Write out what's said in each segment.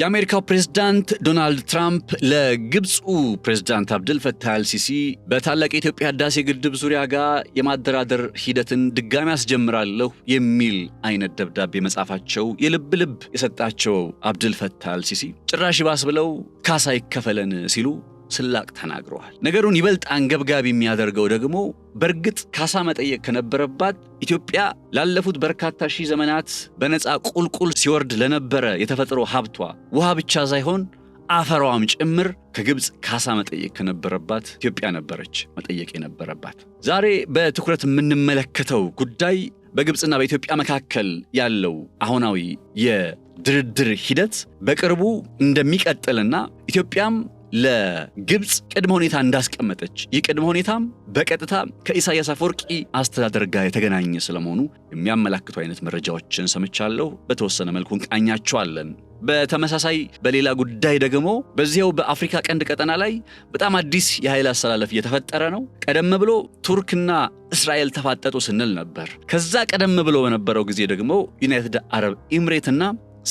የአሜሪካው ፕሬዝዳንት ዶናልድ ትራምፕ ለግብፁ ፕሬዝዳንት አብደል ፈታህ አልሲሲ በታላቅ የኢትዮጵያ ህዳሴ ግድብ ዙሪያ ጋር የማደራደር ሂደትን ድጋሚ አስጀምራለሁ የሚል አይነት ደብዳቤ መጻፋቸው የልብ የሰጣቸው አብደል ፈታህ አልሲሲ ጭራሽ ባስ ብለው ካሳ ይከፈለን ሲሉ ስላቅ ተናግረዋል። ነገሩን ይበልጥ አንገብጋቢ የሚያደርገው ደግሞ በርግጥ ካሳ መጠየቅ ከነበረባት ኢትዮጵያ ላለፉት በርካታ ሺህ ዘመናት በነፃ ቁልቁል ሲወርድ ለነበረ የተፈጥሮ ሀብቷ ውሃ ብቻ ሳይሆን አፈሯም ጭምር ከግብፅ ካሳ መጠየቅ ከነበረባት ኢትዮጵያ ነበረች መጠየቅ የነበረባት። ዛሬ በትኩረት የምንመለከተው ጉዳይ በግብፅና በኢትዮጵያ መካከል ያለው አሁናዊ የድርድር ሂደት በቅርቡ እንደሚቀጥልና ኢትዮጵያም ለግብፅ ቅድመ ሁኔታ እንዳስቀመጠች የቅድመ ሁኔታም በቀጥታ ከኢሳያስ አፈወርቂ አስተዳደር ጋር የተገናኘ ስለመሆኑ የሚያመላክቱ አይነት መረጃዎችን ሰምቻለሁ። በተወሰነ መልኩ እንቃኛቸዋለን። በተመሳሳይ በሌላ ጉዳይ ደግሞ በዚያው በአፍሪካ ቀንድ ቀጠና ላይ በጣም አዲስ የኃይል አሰላለፍ እየተፈጠረ ነው። ቀደም ብሎ ቱርክና እስራኤል ተፋጠጡ ስንል ነበር። ከዛ ቀደም ብሎ በነበረው ጊዜ ደግሞ ዩናይትድ አረብ ኤምሬትና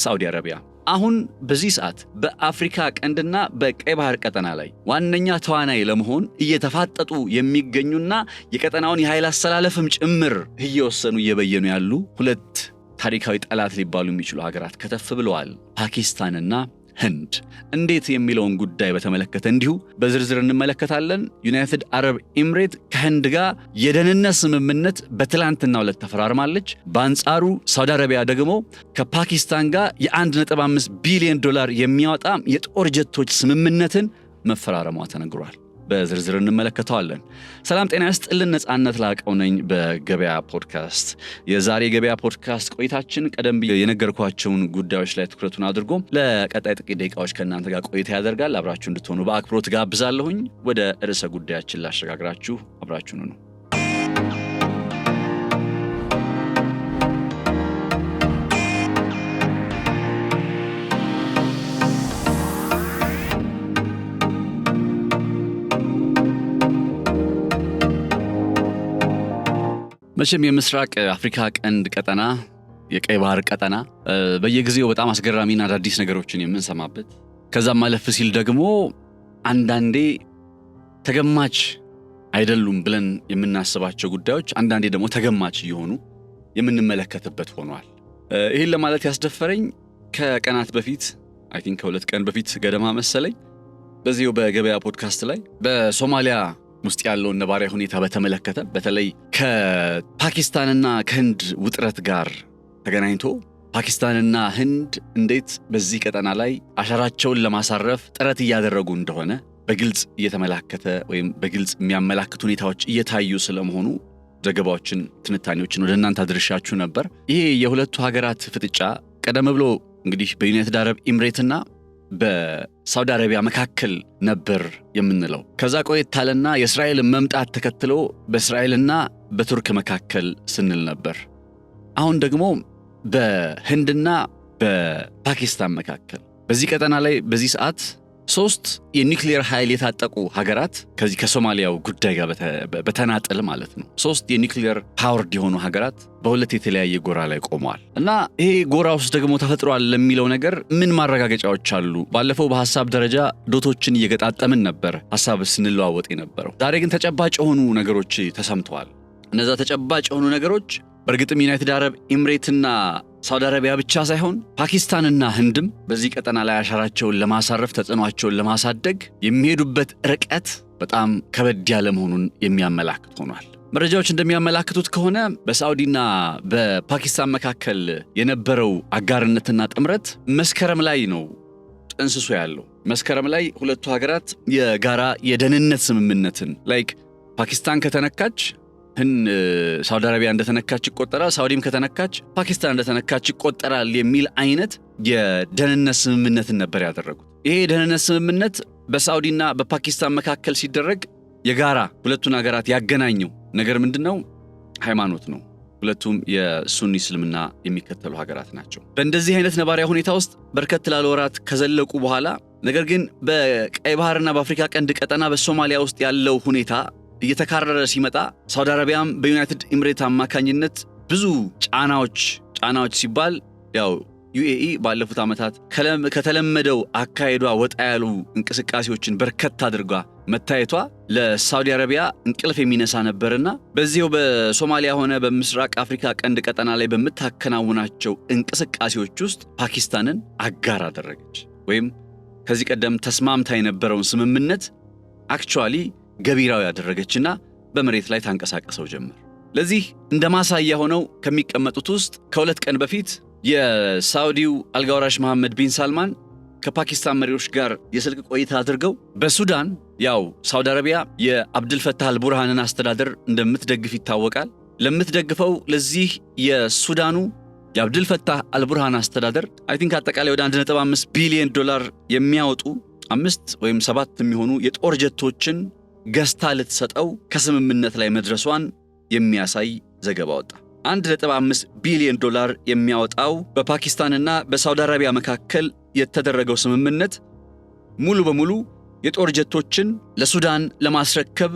ሳዑዲ አረቢያ አሁን በዚህ ሰዓት በአፍሪካ ቀንድና በቀይ ባህር ቀጠና ላይ ዋነኛ ተዋናይ ለመሆን እየተፋጠጡ የሚገኙና የቀጠናውን የኃይል አሰላለፍም ጭምር እየወሰኑ እየበየኑ ያሉ ሁለት ታሪካዊ ጠላት ሊባሉ የሚችሉ ሀገራት ከተፍ ብለዋል፣ ፓኪስታንና ህንድ። እንዴት የሚለውን ጉዳይ በተመለከተ እንዲሁ በዝርዝር እንመለከታለን። ዩናይትድ አረብ ኤምሬት ከህንድ ጋር የደህንነት ስምምነት በትላንትናው ዕለት ተፈራርማለች። በአንጻሩ ሳውዲ አረቢያ ደግሞ ከፓኪስታን ጋር የ1.5 ቢሊዮን ዶላር የሚያወጣ የጦር ጀቶች ስምምነትን መፈራረሟ ተነግሯል። በዝርዝር እንመለከተዋለን። ሰላም ጤና ይስጥልን። ነጻነት ላቀው ነኝ በገበያ ፖድካስት። የዛሬ ገበያ ፖድካስት ቆይታችን ቀደም ብዬ የነገርኳቸውን ጉዳዮች ላይ ትኩረቱን አድርጎ ለቀጣይ ጥቂት ደቂቃዎች ከእናንተ ጋር ቆይታ ያደርጋል። አብራችሁ እንድትሆኑ በአክብሮት ጋብዛለሁኝ። ወደ ርዕሰ ጉዳያችን ላሸጋግራችሁ፣ አብራችሁን ነው። መቼም የምስራቅ አፍሪካ ቀንድ ቀጠና የቀይ ባህር ቀጠና በየጊዜው በጣም አስገራሚና አዳዲስ ነገሮችን የምንሰማበት ከዛም ማለፍ ሲል ደግሞ አንዳንዴ ተገማች አይደሉም ብለን የምናስባቸው ጉዳዮች አንዳንዴ ደግሞ ተገማች እየሆኑ የምንመለከትበት ሆኗል። ይህን ለማለት ያስደፈረኝ ከቀናት በፊት አይ ቲንክ ከሁለት ቀን በፊት ገደማ መሰለኝ በዚሁ በገበያ ፖድካስት ላይ በሶማሊያ ውስጥ ያለውን ነባራዊ ሁኔታ በተመለከተ በተለይ ከፓኪስታንና ከህንድ ውጥረት ጋር ተገናኝቶ ፓኪስታንና ህንድ እንዴት በዚህ ቀጠና ላይ አሻራቸውን ለማሳረፍ ጥረት እያደረጉ እንደሆነ በግልጽ እየተመላከተ ወይም በግልጽ የሚያመላክቱ ሁኔታዎች እየታዩ ስለመሆኑ ዘገባዎችን፣ ትንታኔዎችን ወደ እናንተ አድርሻችሁ ነበር። ይሄ የሁለቱ ሀገራት ፍጥጫ ቀደም ብሎ እንግዲህ በዩናይትድ አረብ ኤምሬትና በሳውዲ አረቢያ መካከል ነበር የምንለው። ከዛ ቆይታለና የእስራኤል መምጣት ተከትሎ በእስራኤልና በቱርክ መካከል ስንል ነበር። አሁን ደግሞ በህንድና በፓኪስታን መካከል በዚህ ቀጠና ላይ በዚህ ሰዓት ሶስት የኒውክሊየር ኃይል የታጠቁ ሀገራት ከዚህ ከሶማሊያው ጉዳይ ጋር በተናጠል ማለት ነው ሶስት የኒውክሊየር ፓወርድ የሆኑ ሀገራት በሁለት የተለያየ ጎራ ላይ ቆመዋል። እና ይሄ ጎራ ውስጥ ደግሞ ተፈጥሯል ለሚለው ነገር ምን ማረጋገጫዎች አሉ? ባለፈው በሐሳብ ደረጃ ዶቶችን እየገጣጠምን ነበር ሐሳብ ስንለዋወጥ የነበረው። ዛሬ ግን ተጨባጭ የሆኑ ነገሮች ተሰምተዋል። እነዛ ተጨባጭ የሆኑ ነገሮች በእርግጥም ዩናይትድ አረብ ኤምሬትና ሳውዲ አረቢያ ብቻ ሳይሆን ፓኪስታንና ህንድም በዚህ ቀጠና ላይ አሻራቸውን ለማሳረፍ ተጽዕኖአቸውን ለማሳደግ የሚሄዱበት ርቀት በጣም ከበድ ያለ መሆኑን የሚያመላክት ሆኗል። መረጃዎች እንደሚያመላክቱት ከሆነ በሳውዲና በፓኪስታን መካከል የነበረው አጋርነትና ጥምረት መስከረም ላይ ነው ጥንስሶ ያለው። መስከረም ላይ ሁለቱ ሀገራት የጋራ የደህንነት ስምምነትን ላይክ ፓኪስታን ከተነካች ሳውዲ አረቢያ እንደተነካች ይቆጠራል፣ ሳውዲም ከተነካች ፓኪስታን እንደተነካች ይቆጠራል የሚል አይነት የደህንነት ስምምነትን ነበር ያደረጉት። ይሄ የደህንነት ስምምነት በሳውዲና በፓኪስታን መካከል ሲደረግ የጋራ ሁለቱን ሀገራት ያገናኘው ነገር ምንድነው? ሃይማኖት ነው። ሁለቱም የሱኒ እስልምና የሚከተሉ ሀገራት ናቸው። በእንደዚህ አይነት ነባራዊ ሁኔታ ውስጥ በርከት ላለ ወራት ከዘለቁ በኋላ ነገር ግን በቀይ ባህርና በአፍሪካ ቀንድ ቀጠና በሶማሊያ ውስጥ ያለው ሁኔታ እየተካረረ ሲመጣ ሳውዲ አረቢያም በዩናይትድ ኤምሬት አማካኝነት ብዙ ጫናዎች ሲባል ያው ዩኤኢ ባለፉት ዓመታት ከተለመደው አካሄዷ ወጣ ያሉ እንቅስቃሴዎችን በርከት አድርጋ መታየቷ ለሳውዲ አረቢያ እንቅልፍ የሚነሳ ነበርና በዚሁ በሶማሊያ ሆነ በምስራቅ አፍሪካ ቀንድ ቀጠና ላይ በምታከናውናቸው እንቅስቃሴዎች ውስጥ ፓኪስታንን አጋር አደረገች። ወይም ከዚህ ቀደም ተስማምታ የነበረውን ስምምነት አክቹዋሊ ገቢራዊ ያደረገችና በመሬት ላይ ታንቀሳቀሰው ጀመር። ለዚህ እንደ ማሳያ ሆነው ከሚቀመጡት ውስጥ ከሁለት ቀን በፊት የሳውዲው አልጋወራሽ መሐመድ ቢን ሳልማን ከፓኪስታን መሪዎች ጋር የስልክ ቆይታ አድርገው በሱዳን ያው ሳውዲ አረቢያ የአብዱልፈታህ አልቡርሃንን አስተዳደር እንደምትደግፍ ይታወቃል። ለምትደግፈው ለዚህ የሱዳኑ የአብዱልፈታህ አልቡርሃን አስተዳደር አይ ቲንክ አጠቃላይ ወደ 1.5 ቢሊዮን ዶላር የሚያወጡ 5 ወይም 7 የሚሆኑ የጦር ጀቶችን ገዝታ ልትሰጠው ከስምምነት ላይ መድረሷን የሚያሳይ ዘገባ ወጣ። 1.5 ቢሊዮን ዶላር የሚያወጣው በፓኪስታንና በሳውዲ አረቢያ መካከል የተደረገው ስምምነት ሙሉ በሙሉ የጦር ጀቶችን ለሱዳን ለማስረከብ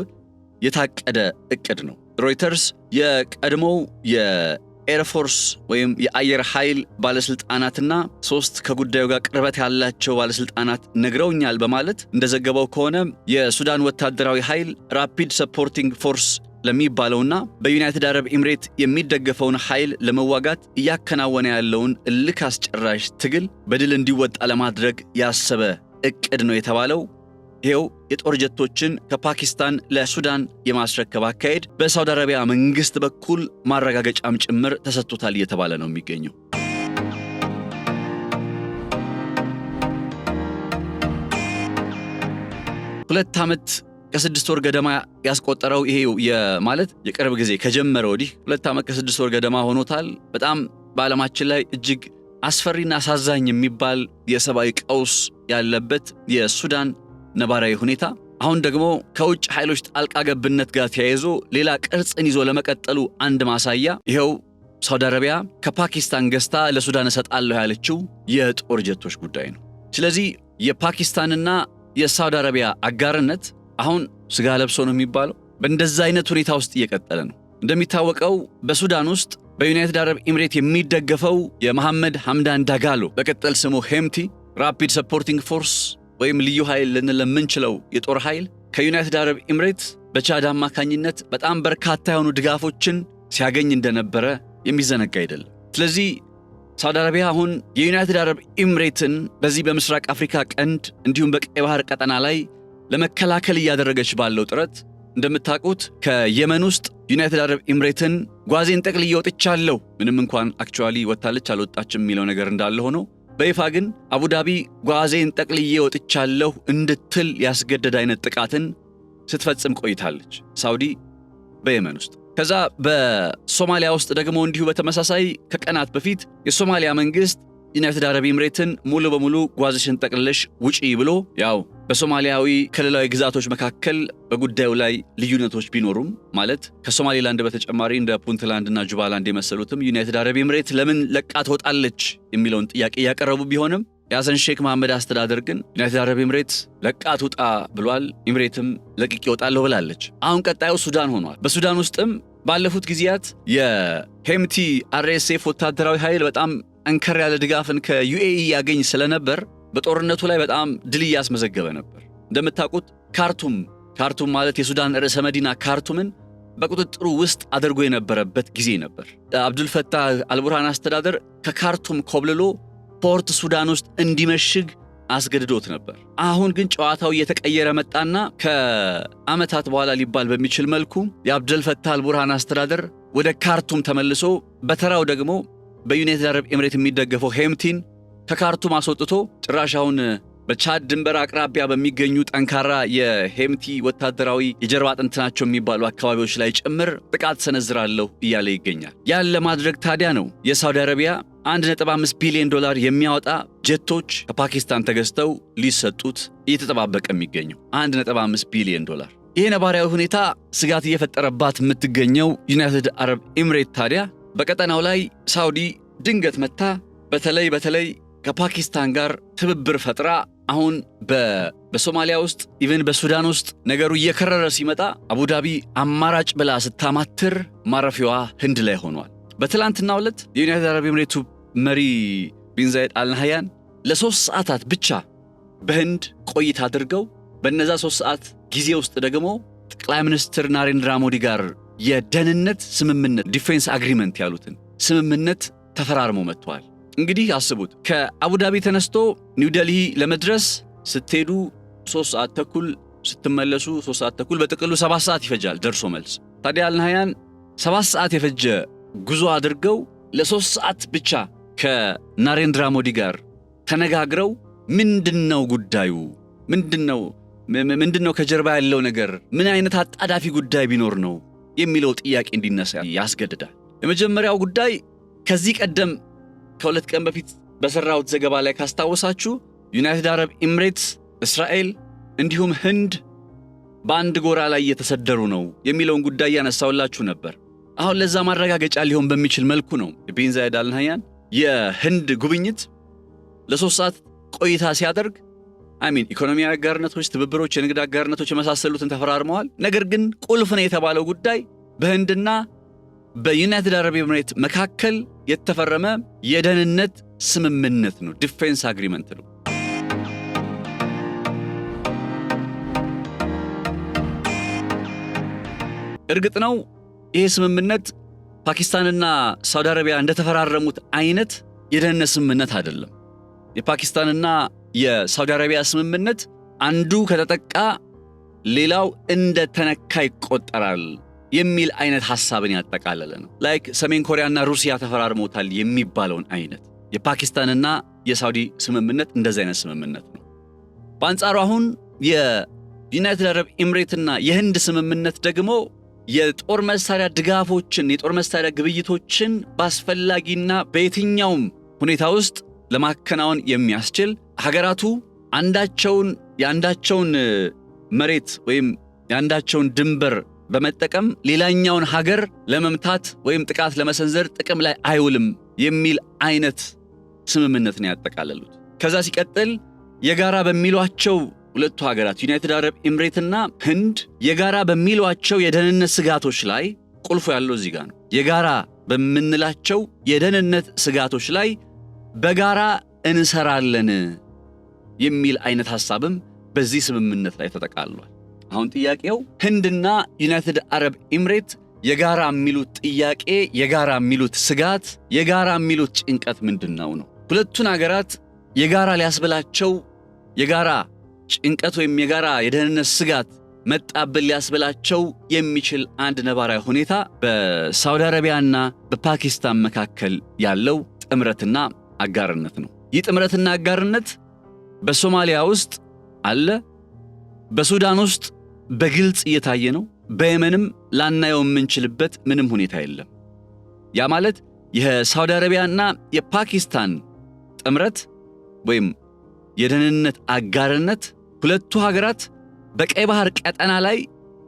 የታቀደ እቅድ ነው። ሮይተርስ የቀድሞው የኤርፎርስ ወይም የአየር ኃይል ባለስልጣናትና 3 ከጉዳዩ ጋር ቅርበት ያላቸው ባለስልጣናት ነግረውኛል በማለት እንደዘገበው ከሆነ የሱዳን ወታደራዊ ኃይል ራፒድ ሰፖርቲንግ ፎርስ ለሚባለውና በዩናይትድ አረብ ኤምሬት የሚደገፈውን ኃይል ለመዋጋት እያከናወነ ያለውን እልክ አስጨራሽ ትግል በድል እንዲወጣ ለማድረግ ያሰበ እቅድ ነው የተባለው። ይሄው የጦር ጀቶችን ከፓኪስታን ለሱዳን የማስረከብ አካሄድ በሳውዲ አረቢያ መንግስት በኩል ማረጋገጫም ጭምር ተሰጥቶታል እየተባለ ነው የሚገኘው። 2 ዓመት ከ6 ወር ገደማ ያስቆጠረው ይሄው ማለት የቅርብ ጊዜ ከጀመረ ወዲህ 2 ዓመት ከ6 ወር ገደማ ሆኖታል። በጣም በዓለማችን ላይ እጅግ አስፈሪና አሳዛኝ የሚባል የሰብአዊ ቀውስ ያለበት የሱዳን ነባራዊ ሁኔታ አሁን ደግሞ ከውጭ ኃይሎች ጣልቃ ገብነት ጋር ተያይዞ ሌላ ቅርጽን ይዞ ለመቀጠሉ አንድ ማሳያ ይሄው ሳውዲ አረቢያ ከፓኪስታን ገዝታ ለሱዳን እሰጣለሁ ያለችው የጦር ጀቶች ጉዳይ ነው። ስለዚህ የፓኪስታንና የሳውዲ አረቢያ አጋርነት አሁን ስጋ ለብሶ ነው የሚባለው በእንደዛ አይነት ሁኔታ ውስጥ እየቀጠለ ነው። እንደሚታወቀው በሱዳን ውስጥ በዩናይትድ አረብ ኤምሬት የሚደገፈው የመሐመድ ሐምዳን ዳጋሎ በቀጠል ስሙ ሄምቲ ራፒድ ሰፖርቲንግ ፎርስ ወይም ልዩ ኃይል ልንል የምንችለው የጦር ኃይል ከዩናይትድ አረብ ኤምሬት በቻድ አማካኝነት በጣም በርካታ የሆኑ ድጋፎችን ሲያገኝ እንደነበረ የሚዘነጋ አይደለም። ስለዚህ ሳውዲ አረቢያ አሁን የዩናይትድ አረብ ኤምሬትን በዚህ በምስራቅ አፍሪካ ቀንድ እንዲሁም በቀይ ባህር ቀጠና ላይ ለመከላከል እያደረገች ባለው ጥረት እንደምታውቁት ከየመን ውስጥ ዩናይትድ አረብ ኤምሬትን ጓዜን ጠቅልዬ ወጥቻለሁ ምንም እንኳን አክቹዋሊ ወጣለች አልወጣችም የሚለው ነገር እንዳለ ሆኖ በይፋ ግን አቡዳቢ ጓዜን ጠቅልዬ ወጥቻለሁ እንድትል ያስገደደ አይነት ጥቃትን ስትፈጽም ቆይታለች ሳውዲ በየመን ውስጥ። ከዛ በሶማሊያ ውስጥ ደግሞ እንዲሁ በተመሳሳይ ከቀናት በፊት የሶማሊያ መንግስት ዩናይትድ አረብ ኤምሬትን ሙሉ በሙሉ ጓዝሽን ጠቅልለሽ ውጪ ብሎ ያው በሶማሊያዊ ክልላዊ ግዛቶች መካከል በጉዳዩ ላይ ልዩነቶች ቢኖሩም ማለት ከሶማሊላንድ በተጨማሪ እንደ ፑንትላንድና ጁባላንድ የመሰሉትም ዩናይትድ አረብ ኤምሬት ለምን ለቃ ትወጣለች የሚለውን ጥያቄ ያቀረቡ ቢሆንም የሐሰን ሼክ መሐመድ አስተዳደር ግን ዩናይትድ አረብ ኤምሬት ለቃ ትውጣ ብሏል። ኤምሬትም ለቅቄ እወጣለሁ ብላለች። አሁን ቀጣዩ ሱዳን ሆኗል። በሱዳን ውስጥም ባለፉት ጊዜያት የሄምቲ አርኤስኤፍ ወታደራዊ ኃይል በጣም ጠንከር ያለ ድጋፍን ከዩኤኢ ያገኝ ስለነበር በጦርነቱ ላይ በጣም ድል እያስመዘገበ ነበር። እንደምታውቁት ካርቱም ማለት የሱዳን ርዕሰ መዲና ካርቱምን በቁጥጥሩ ውስጥ አድርጎ የነበረበት ጊዜ ነበር። አብዱልፈታህ አልቡርሃን አስተዳደር ከካርቱም ኮብልሎ ፖርት ሱዳን ውስጥ እንዲመሽግ አስገድዶት ነበር። አሁን ግን ጨዋታው እየተቀየረ መጣና ከዓመታት በኋላ ሊባል በሚችል መልኩ የአብዱልፈታህ አልቡርሃን አስተዳደር ወደ ካርቱም ተመልሶ በተራው ደግሞ በዩናይትድ አረብ ኤምሬት የሚደገፈው ሄምቲን ከካርቱም አስወጥቶ ጭራሽ አሁን በቻድ ድንበር አቅራቢያ በሚገኙ ጠንካራ የሄምቲ ወታደራዊ የጀርባ አጥንት ናቸው የሚባሉ አካባቢዎች ላይ ጭምር ጥቃት ሰነዝራለሁ እያለ ይገኛል። ያን ለማድረግ ታዲያ ነው የሳውዲ አረቢያ 1.5 ቢሊዮን ዶላር የሚያወጣ ጀቶች ከፓኪስታን ተገዝተው ሊሰጡት እየተጠባበቀ የሚገኘው 1.5 ቢሊዮን ዶላር። ይህ ነባራዊ ሁኔታ ስጋት እየፈጠረባት የምትገኘው ዩናይትድ አረብ ኤምሬት ታዲያ በቀጠናው ላይ ሳውዲ ድንገት መታ በተለይ ከፓኪስታን ጋር ትብብር ፈጥራ አሁን በሶማሊያ ውስጥ ኢቨን በሱዳን ውስጥ ነገሩ እየከረረ ሲመጣ አቡዳቢ አማራጭ ብላ ስታማትር ማረፊያዋ ህንድ ላይ ሆኗል። በትላንትናው ዕለት የዩናይትድ አረብ ኤምሬቱ መሪ ቢን ዛይድ አልናህያን ለ3 ሰዓታት ብቻ በህንድ ቆይታ አድርገው በእነዛ 3 ሰዓት ጊዜ ውስጥ ደግሞ ጠቅላይ ሚኒስትር ናሬንድራ ሞዲ ጋር የደህንነት ስምምነት ዲፌንስ አግሪመንት ያሉትን ስምምነት ተፈራርመው መጥተዋል። እንግዲህ አስቡት፣ ከአቡዳቢ ተነስቶ ኒው ዴልሂ ለመድረስ ስትሄዱ 3 ሰዓት ተኩል፣ ስትመለሱ 3 ሰዓት ተኩል፣ በጥቅሉ 7 ሰዓት ይፈጃል ደርሶ መልስ። ታዲያ አልናህያን 7 ሰዓት የፈጀ ጉዞ አድርገው ለ3 ሰዓት ብቻ ከናሬንድራ ሞዲ ጋር ተነጋግረው ምንድነው ጉዳዩ? ምንድነው ከጀርባ ያለው ነገር? ምን አይነት አጣዳፊ ጉዳይ ቢኖር ነው የሚለው ጥያቄ እንዲነሳ ያስገድዳል። የመጀመሪያው ጉዳይ ከዚህ ቀደም ከ2 ቀን በፊት በሰራሁት ዘገባ ላይ ካስታወሳችሁ ዩናይትድ አረብ ኤሚሬትስ፣ እስራኤል እንዲሁም ህንድ በአንድ ጎራ ላይ እየተሰደሩ ነው የሚለውን ጉዳይ ያነሳውላችሁ ነበር። አሁን ለዛ ማረጋገጫ ሊሆን በሚችል መልኩ ነው ቢን ዛይድ አልናህያን የህንድ ጉብኝት ለ3 ሰዓት ቆይታ ሲያደርግ ኢኮኖሚያዊ አጋርነቶች፣ ትብብሮች፣ የንግድ አጋርነቶች የመሳሰሉትን ተፈራርመዋል። ነገር ግን ቁልፍ ነው የተባለው ጉዳይ በህንድና በዩናይትድ አረብ ኤሚሬት መካከል የተፈረመ የደህንነት ስምምነት ነው፣ ዲፌንስ አግሪመንት ነው። እርግጥ ነው ይሄ ስምምነት ፓኪስታንና ሳውዲ አረቢያ እንደተፈራረሙት አይነት የደህንነት ስምምነት አይደለም። የፓኪስታንና የሳውዲ አረቢያ ስምምነት አንዱ ከተጠቃ ሌላው እንደ ተነካ ይቆጠራል የሚል አይነት ሐሳብን ያጠቃለለ ነው። ላይክ ሰሜን ኮሪያና ሩሲያ ተፈራርመውታል የሚባለውን አይነት የፓኪስታንና የሳውዲ ስምምነት እንደዚህ አይነት ስምምነት ነው። በአንጻሩ አሁን የዩናይትድ አረብ ኤሚሬትና የህንድ ስምምነት ደግሞ የጦር መሳሪያ ድጋፎችን፣ የጦር መሳሪያ ግብይቶችን በአስፈላጊና በየትኛውም ሁኔታ ውስጥ ለማከናወን የሚያስችል ሀገራቱ የአንዳቸውን መሬት ወይም የአንዳቸውን ድንበር በመጠቀም ሌላኛውን ሀገር ለመምታት ወይም ጥቃት ለመሰንዘር ጥቅም ላይ አይውልም የሚል አይነት ስምምነት ነው ያጠቃለሉት። ከዛ ሲቀጥል የጋራ በሚሏቸው ሁለቱ ሀገራት ዩናይትድ አረብ ኤሚሬትና ህንድ የጋራ በሚሏቸው የደህንነት ስጋቶች ላይ ቁልፉ ያለው እዚህ ጋር ነው። የጋራ በምንላቸው የደህንነት ስጋቶች ላይ በጋራ እንሰራለን የሚል አይነት ሐሳብም በዚህ ስምምነት ላይ ተጠቃልሏል። አሁን ጥያቄው ህንድና ዩናይትድ አረብ ኤሚሬት የጋራ የሚሉት ጥያቄ፣ የጋራ የሚሉት ስጋት፣ የጋራ የሚሉት ጭንቀት ምንድነው ነው? ሁለቱን ሀገራት የጋራ ሊያስብላቸው የጋራ ጭንቀት ወይም የጋራ የደህንነት ስጋት መጣብን ሊያስብላቸው የሚችል አንድ ነባራዊ ሁኔታ በሳውዲ አረቢያና በፓኪስታን መካከል ያለው ጥምረትና አጋርነት ነው። ይህ ጥምረትና አጋርነት በሶማሊያ ውስጥ አለ፣ በሱዳን ውስጥ በግልጽ እየታየ ነው። በየመንም ላናየው የምንችልበት ምንም ሁኔታ የለም። ያ ማለት የሳውዲ አረቢያና የፓኪስታን ጥምረት ወይም የደህንነት አጋርነት ሁለቱ ሀገራት በቀይ ባህር ቀጠና ላይ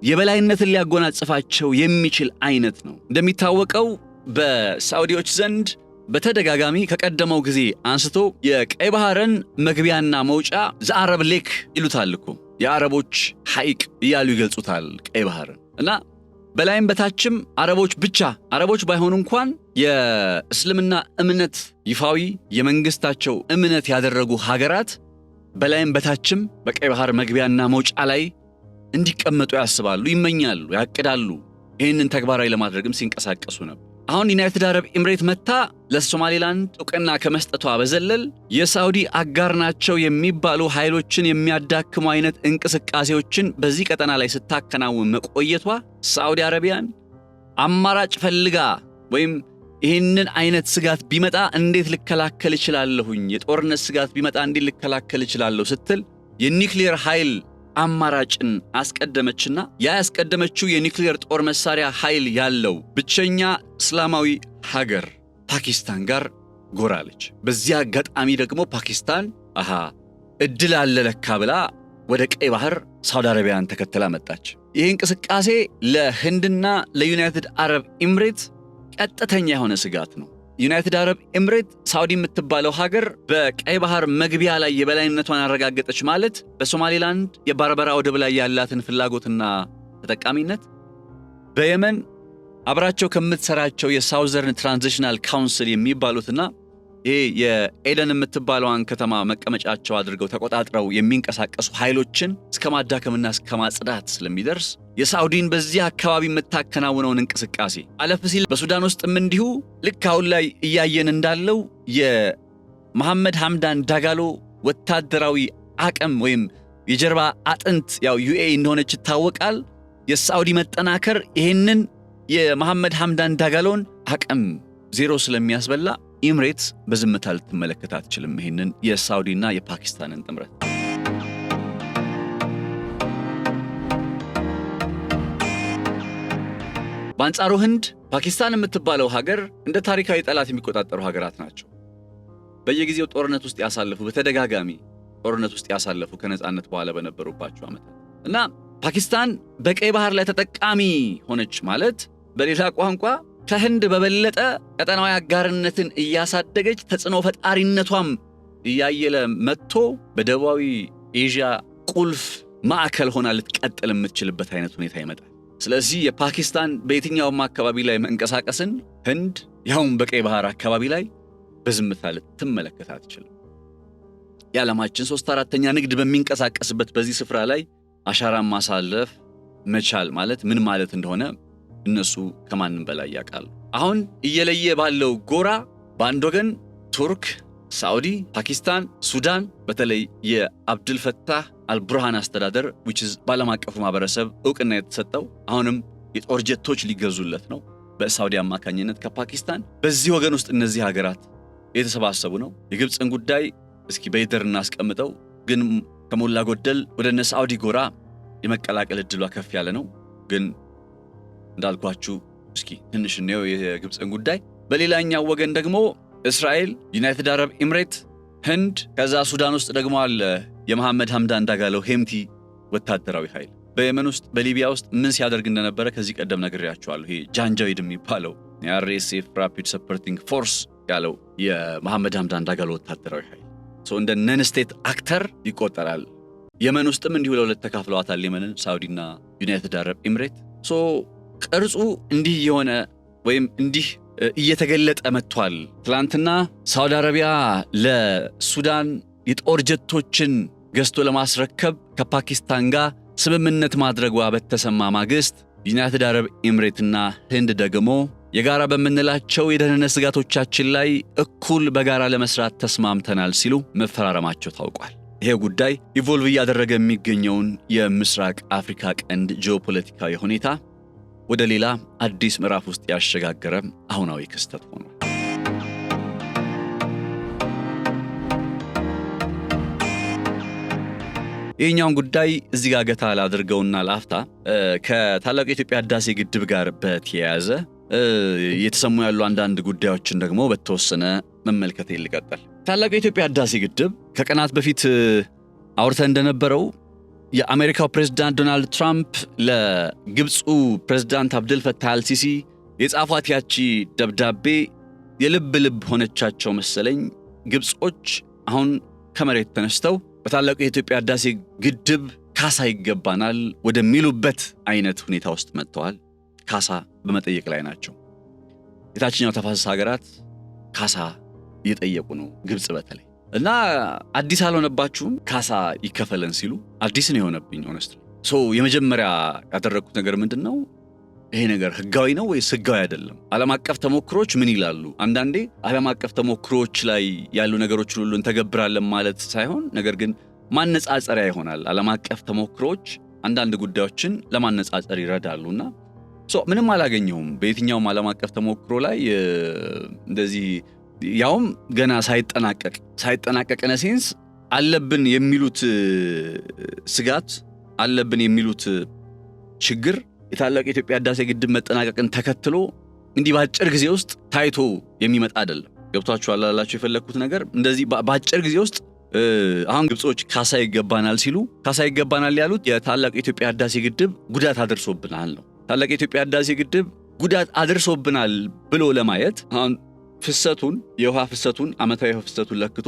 የበላይነትን ሊያጎናጽፋቸው የሚችል አይነት ነው። እንደሚታወቀው በሳውዲዎች ዘንድ በተደጋጋሚ ከቀደመው ጊዜ አንስቶ የቀይ ባህርን መግቢያና መውጫ ዘአረብ ሌክ ይሉታል እኮ የአረቦች ሐይቅ እያሉ ይገልጹታል ቀይ ባህርን። እና በላይም በታችም አረቦች ባይሆኑ እንኳን የእስልምና እምነት ይፋዊ የመንግስታቸው እምነት ያደረጉ ሀገራት በላይም በታችም በቀይ ባህር መግቢያና መውጫ ላይ እንዲቀመጡ ያስባሉ፣ ይመኛሉ፣ ያቅዳሉ። ይህንን ተግባራዊ ለማድረግም ሲንቀሳቀሱ ነበር። አሁን ዩናይትድ አረብ ኤሚሬት መታ ለሶማሊላንድ ዕውቅና ከመስጠቷ በዘለል የሳውዲ አጋር ናቸው የሚባሉ ኃይሎችን የሚያዳክሙ አይነት እንቅስቃሴዎችን በዚህ ቀጠና ላይ ስታከናውን መቆየቷ ሳውዲ አረቢያን አማራጭ ፈልጋ ወይም ይህንን አይነት ስጋት ቢመጣ እንዴት ልከላከል እችላለሁኝ፣ የጦርነት ስጋት ቢመጣ እንዴት ልከላከል እችላለሁ ስትል የኒውክሌር ኃይል አማራጭን አስቀደመችና ያስቀደመችው የኒውክሌር ጦር መሳሪያ ኃይል ያለው ብቸኛ እስላማዊ ሀገር ፓኪስታን ጋር ጎራለች። በዚያ አጋጣሚ ደግሞ ፓኪስታን እድል አለ ለካ ብላ ወደ ቀይ ባህር ሳውዲ አረቢያን ተከትላ መጣች። ይህ እንቅስቃሴ ለህንድና ለዩናይትድ አረብ ኤሚሬት ቀጥተኛ የሆነ ስጋት ነው። ዩናይትድ አረብ ኤሚሬት ሳውዲ የምትባለው ሀገር በቀይ ባህር መግቢያ ላይ የበላይነቷን አረጋገጠች ማለት በሶማሊላንድ የባርበራ ወደብ ላይ ያላትን ፍላጎትና ተጠቃሚነት በየመን አብራቸው ከምትሰራቸው የሳውዘርን ትራንዚሽናል ካውንስል የሚባሉትና ይሄ የኤደን የምትባለዋን ከተማ መቀመጫቸው አድርገው ተቆጣጥረው የሚንቀሳቀሱ ኃይሎችን እስከ ማዳከምና እስከ ማጽዳት ስለሚደርስ የሳውዲን በዚህ አካባቢ የምታከናውነውን እንቅስቃሴ አለፍ ሲል በሱዳን ውስጥም እንዲሁ ልክ አሁን ላይ እያየን እንዳለው የመሐመድ ሐምዳን ዳጋሎ ወታደራዊ አቅም ወይም የጀርባ አጥንት ያው ዩኤኢ እንደሆነች ይታወቃል። የሳውዲ መጠናከር ይህንን የመሐመድ ሐምዳን ዳጋሎን አቅም ዜሮ ስለሚያስበላ ኤምሬትስ በዝምታ ልትመለከት አትችልም ይህንን የሳውዲና የፓኪስታንን ጥምረት። በአንጻሩ ህንድ፣ ፓኪስታን የምትባለው ሀገር እንደ ታሪካዊ ጠላት የሚቆጣጠሩ ሀገራት ናቸው። በየጊዜው ጦርነት ውስጥ ያሳለፉ በተደጋጋሚ ጦርነት ውስጥ ያሳለፉ ከነጻነት በኋላ በነበሩባቸው ዓመታት እና ፓኪስታን በቀይ ባህር ላይ ተጠቃሚ ሆነች ማለት በሌላ ቋንቋ ከህንድ በበለጠ ቀጠናዊ አጋርነትን እያሳደገች ተጽዕኖ ፈጣሪነቷም እያየለ መጥቶ በደቡባዊ ኤዥያ ቁልፍ ማዕከል ሆና ልትቀጥል የምትችልበት አይነት ሁኔታ ይመጣል። ስለዚህ የፓኪስታን በየትኛውም አካባቢ ላይ መንቀሳቀስን ህንድ ያውም በቀይ ባህር አካባቢ ላይ በዝምታ ልትመለከት አትችልም። የዓለማችን 3/4 ንግድ በሚንቀሳቀስበት በዚህ ስፍራ ላይ አሻራን ማሳለፍ መቻል ማለት ምን ማለት እንደሆነ እነሱ ከማንም በላይ ያውቃሉ። አሁን እየለየ ባለው ጎራ በአንድ ወገን ቱርክ፣ ሳዑዲ፣ ፓኪስታን፣ ሱዳን በተለይ የአብዱል ፈታህ አልቡርሃን አስተዳደር which is በዓለም አቀፉ ማህበረሰብ ዕውቅና የተሰጠው አሁንም የጦር ጀቶች ሊገዙለት ነው በሳዑዲ አማካኝነት ከፓኪስታን። በዚህ ወገን ውስጥ እነዚህ ሀገራት የተሰባሰቡ ነው። የግብፅን ጉዳይ እስኪ በይደር እናስቀምጠው፣ ግን ከሞላ ጎደል ወደ እነ ሳዑዲ ጎራ የመቀላቀል ዕድሏ ከፍ ያለ ነው። ግን እንዳልኳችሁ እስኪ ትንሽ ነው የግብፅን ጉዳይ። በሌላኛው ወገን ደግሞ እስራኤል፣ ዩናይትድ አረብ ኤምሬት፣ ህንድ፣ ከዛ ሱዳን ውስጥ ደግሞ አለ የመሐመድ ሐምዳን ዳጋሎ ሄምቲ ወታደራዊ ኃይል። በየመን ውስጥ በሊቢያ ውስጥ ምን ሲያደርግ እንደነበረ ከዚህ ቀደም ነግሬያችኋለሁ። ይሄ ጃንጃዊድ የሚባለው የአርኤስኤፍ ራፒድ ሰፖርቲንግ ፎርስ ያለው የመሐመድ ሐምዳን ዳጋሎ ወታደራዊ ኃይል እንደ ነን ስቴት አክተር ይቆጠራል። የመን ውስጥም እንዲሁ ለሁለት ተካፍለዋታል የመንን፣ ሳውዲና ዩናይትድ አረብ ኤምሬት። ቅርጹ እንዲህ የሆነ ወይም እንዲህ እየተገለጠ መጥቷል። ትላንትና ሳውዲ አረቢያ ለሱዳን የጦር ጀቶችን ገዝቶ ለማስረከብ ከፓኪስታን ጋር ስምምነት ማድረጓ በተሰማ ማግስት ዩናይትድ አረብ ኤምሬትና ህንድ ደግሞ የጋራ በመንላቸው የደህንነት ስጋቶቻችን ላይ እኩል በጋራ ለመስራት ተስማምተናል ሲሉ መፈራረማቸው ታውቋል። ይሄ ጉዳይ ኢቮልቭ እያደረገ የሚገኘውን የምስራቅ አፍሪካ ቀንድ ጂኦፖለቲካዊ ሁኔታ ወደ ሌላ አዲስ ምዕራፍ ውስጥ ያሸጋገረ አሁናዊ ክስተት ሆኗል። ይህኛውን ጉዳይ እዚህ ጋር ገታ ላድርገውና ላፍታ ከታላቁ የኢትዮጵያ ህዳሴ ግድብ ጋር በተያያዘ የተሰሙ ያሉ አንዳንድ ጉዳዮችን ደግሞ በተወሰነ መመልከት ይልቀጣል። ታላቁ የኢትዮጵያ ህዳሴ ግድብ ከቀናት በፊት አውርተን እንደነበረው የአሜሪካው ፕሬዝዳንት ዶናልድ ትራምፕ ለግብፁ ፕሬዝዳንት አብዱል ፈታህ አልሲሲ የጻፏት ያቺ ደብዳቤ የልብ ልብ ሆነቻቸው መሰለኝ። ግብጾች አሁን ከመሬት ተነስተው በታላቁ የኢትዮጵያ ህዳሴ ግድብ ካሳ ይገባናል ወደሚሉበት አይነት ሁኔታ ውስጥ መጥተዋል። ካሳ በመጠየቅ ላይ ናቸው። የታችኛው ተፋሰስ ሀገራት ካሳ እየጠየቁ ነው፣ ግብጽ በተለይ እና አዲስ አልሆነባችሁም ካሳ ይከፈለን ሲሉ አዲስ ነው የሆነብኝ። ሆነስትሊ የመጀመሪያ ያደረኩት ነገር ምንድነው? ይሄ ነገር ህጋዊ ነው ወይስ ህጋዊ አይደለም? ዓለም አቀፍ ተሞክሮች ምን ይላሉ? አንዳንዴ ዓለም አቀፍ ተሞክሮች ላይ ያሉ ነገሮችን ሁሉ እንተገብራለን ማለት ሳይሆን ነገር ግን ማነጻጸሪያ ይሆናል። ዓለም አቀፍ ተሞክሮች አንዳንድ ጉዳዮችን ለማነጻጸር ይረዳሉና ምንም አላገኘሁም በየትኛውም ዓለም አቀፍ ተሞክሮ ላይ እንደዚህ ያውም ገና ሳይጠናቀቅ ነሴንስ አለብን የሚሉት ስጋት አለብን የሚሉት ችግር የታላቁ የኢትዮጵያ ህዳሴ ግድብ መጠናቀቅን ተከትሎ እንዲህ ባጭር ጊዜ ውስጥ ታይቶ የሚመጣ አይደለም። ገብቷችኋል አላላችሁ የፈለኩት ነገር እንደዚህ ባጭር ጊዜ ውስጥ አሁን ግብጾች ካሳ ይገባናል ሲሉ ካሳ ይገባናል ያሉት የታላቁ የኢትዮጵያ ህዳሴ ግድብ ጉዳት አድርሶብናል ነው። ታላቁ የኢትዮጵያ ህዳሴ ግድብ ጉዳት አድርሶብናል ብሎ ለማየት አሁን ፍሰቱን የውሃ ፍሰቱን አመታዊ ፍሰቱን ለክቶ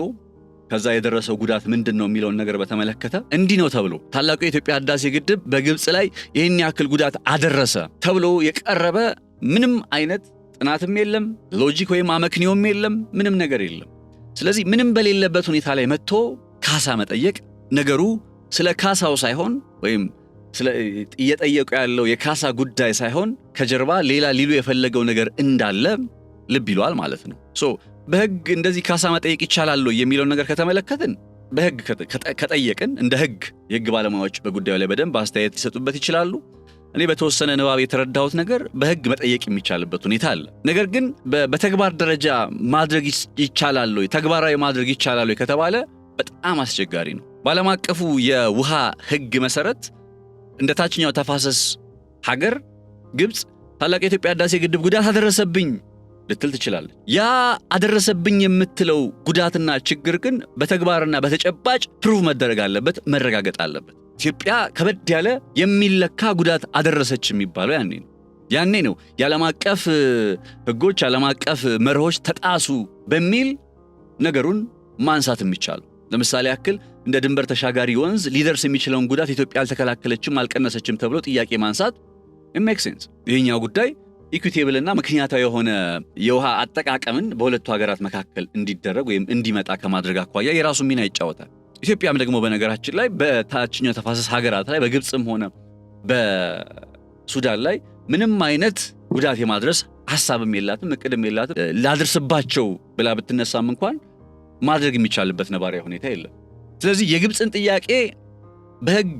ከዛ የደረሰው ጉዳት ምንድነው የሚለው ነገር በተመለከተ እንዲህ ነው ተብሎ ታላቁ የኢትዮጵያ ህዳሴ ግድብ በግብጽ ላይ ይሄን ያክል ጉዳት አደረሰ ተብሎ የቀረበ ምንም አይነት ጥናትም የለም፣ ሎጂክ ወይም አመክንዮም የለም፣ ምንም ነገር የለም። ስለዚህ ምንም በሌለበት ሁኔታ ላይ መጥቶ ካሳ መጠየቅ ነገሩ ስለ ካሳው ሳይሆን ወይም እየጠየቁ ያለው የካሳ ጉዳይ ሳይሆን ከጀርባ ሌላ ሊሉ የፈለገው ነገር እንዳለ ልብ ይሏል ማለት ነው። በህግ እንደዚህ ካሳ መጠየቅ ይቻላል የሚለው ነገር ከተመለከትን በህግ ከጠየቅን እንደ የህግ ባለሙያዎች በጉዳዩ ላይ በደንብ አስተያየት ሊሰጡበት ይችላሉ። እኔ በተወሰነ ንባብ የተረዳሁት ነገር በህግ መጠየቅ የሚቻልበት ሁኔታ አለ። ነገር ግን በተግባር ደረጃ ማድረግ ይቻላል ተግባራዊ ማድረግ ይቻላል ከተባለ በጣም አስቸጋሪ ነው። በዓለም አቀፉ የውሃ ህግ መሰረት እንደ ታችኛው ተፋሰስ ሀገር ግብጽ ታላቁ የኢትዮጵያ ህዳሴ ግድብ ጉዳት አደረሰብኝ ልትል ትችላለች። ያ አደረሰብኝ የምትለው ጉዳትና ችግር ግን በተግባርና በተጨባጭ ፕሩቭ መደረግ አለበት፣ መረጋገጥ አለበት። ኢትዮጵያ ከበድ ያለ የሚለካ ጉዳት አደረሰች የሚባለው ያኔ ነው የዓለም አቀፍ ህጎች ዓለም አቀፍ መርሆች ተጣሱ በሚል ነገሩን ማንሳት የሚቻለው። ለምሳሌ ያክል እንደ ድንበር ተሻጋሪ ወንዝ ሊደርስ የሚችለውን ጉዳት ኢትዮጵያ አልተከላከለችም አልቀነሰችም ተብሎ ጥያቄ ማንሳት ሜክ ሴንስ። ይሄኛው ጉዳይ ኢኩዊቴብልና ምክንያታዊ የሆነ የውሃ አጠቃቀምን በሁለቱ ሀገራት መካከል እንዲደረግ ወይም እንዲመጣ ከማድረግ አኳያ የራሱ ሚና ይጫወታል። ኢትዮጵያም ደግሞ በነገራችን ላይ በታችኛው ተፋሰስ ሀገራት ላይ በግብጽም ሆነ በሱዳን ላይ ምንም አይነት ጉዳት የማድረስ ሐሳብም የላትም እቅድም የላትም። ላድርስባቸው ብላ ብትነሳም እንኳን ማድረግ የሚቻልበት ነባራዊ ሁኔታ የለም። ስለዚህ የግብጽን ጥያቄ በህግ